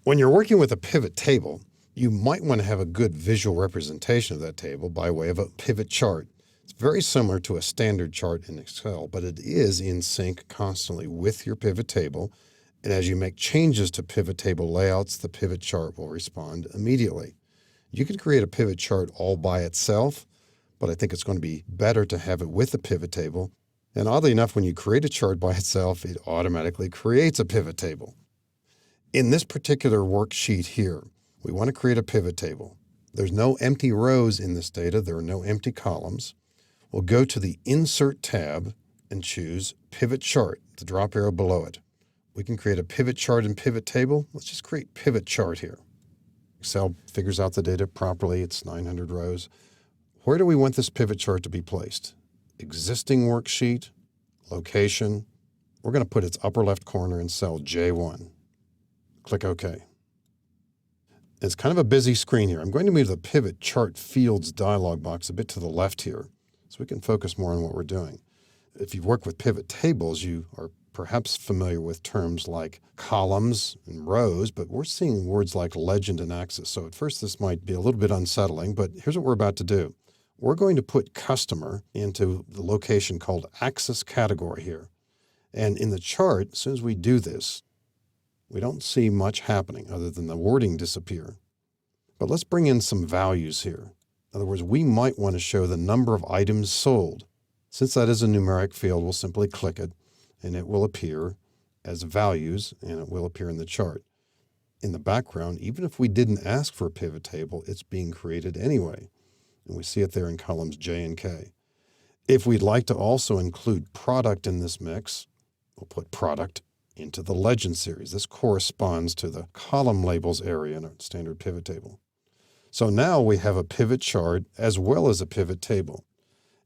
When you're working with a pivot table, you might want to have a good visual representation of that table by way of a pivot chart. It's very similar to a standard chart in Excel, but it is in sync constantly with your pivot table. And as you make changes to pivot table layouts, the pivot chart will respond immediately. You can create a pivot chart all by itself, but I think it's going to be better to have it with a pivot table. And oddly enough, when you create a chart by itself, it automatically creates a pivot table. In this particular worksheet here, we want to create a pivot table. There's no empty rows in this data. There are no empty columns. We'll go to the Insert tab and choose Pivot Chart, the drop arrow below it. We can create a pivot chart and pivot table. Let's just create pivot chart here. Excel figures out the data properly. It's 900 rows. Where do we want this pivot chart to be placed? Existing worksheet, location. We're going to put its upper left corner in cell J1. Click OK. It's kind of a busy screen here. I'm going to move the Pivot Chart Fields dialog box a bit to the left here so we can focus more on what we're doing. If you've worked with pivot tables, you are perhaps familiar with terms like columns and rows, but we're seeing words like legend and axis. So at first this might be a little bit unsettling, but here's what we're about to do. We're going to put customer into the location called axis category here. And in the chart, as soon as we do this, we don't see much happening other than the wording disappear. But let's bring in some values here. In other words, we might want to show the number of items sold. Since that is a numeric field, we'll simply click it and it will appear as values and it will appear in the chart. In the background, even if we didn't ask for a pivot table, it's being created anyway. And we see it there in columns J and K. If we'd like to also include product in this mix, we'll put product into the legend series. This corresponds to the column labels area in a standard pivot table. So now we have a pivot chart as well as a pivot table.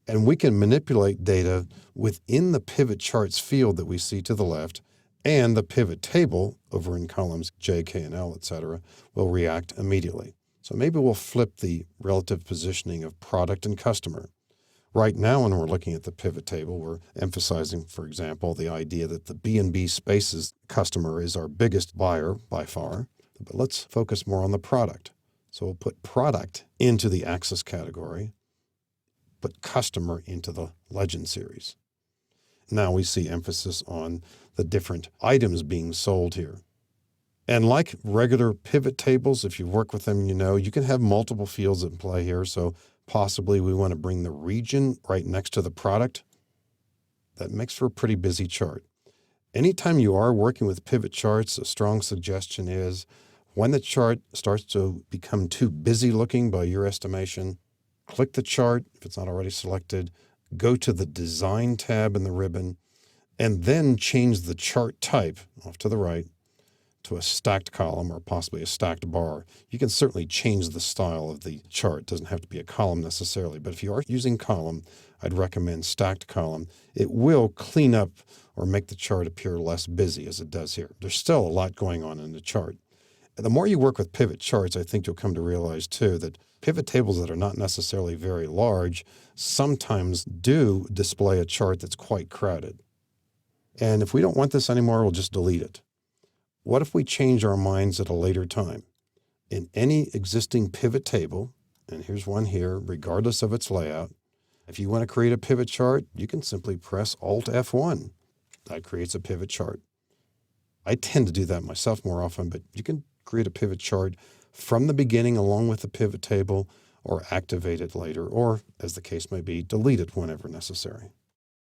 And we can manipulate data within the pivot charts field that we see to the left, and the pivot table over in columns J, K, and L, etc., will react immediately. So maybe we'll flip the relative positioning of product and customer. Right now, when we're looking at the pivot table, we're emphasizing, for example, the idea that the B&B Spaces customer is our biggest buyer by far. But let's focus more on the product. So we'll put product into the axis category, put customer into the legend series. Now we see emphasis on the different items being sold here. And like regular pivot tables, if you work with them, you know, you can have multiple fields in play here. So possibly we want to bring the region right next to the product. That makes for a pretty busy chart. Anytime you are working with pivot charts, a strong suggestion is when the chart starts to become too busy looking by your estimation, click the chart if it's not already selected, go to the Design tab in the ribbon, and then change the chart type off to the right to a stacked column or possibly a stacked bar. You can certainly change the style of the chart. It doesn't have to be a column necessarily, but if you are using column, I'd recommend stacked column. It will clean up or make the chart appear less busy as it does here. There's still a lot going on in the chart. And the more you work with pivot charts, I think you'll come to realize too that pivot tables that are not necessarily very large sometimes do display a chart that's quite crowded. And if we don't want this anymore, we'll just delete it. What if we change our minds at a later time? In any existing pivot table, and here's one here, regardless of its layout, if you want to create a pivot chart, you can simply press Alt F1. That creates a pivot chart. I tend to do that myself more often, but you can create a pivot chart from the beginning along with the pivot table, or activate it later, or as the case may be, delete it whenever necessary.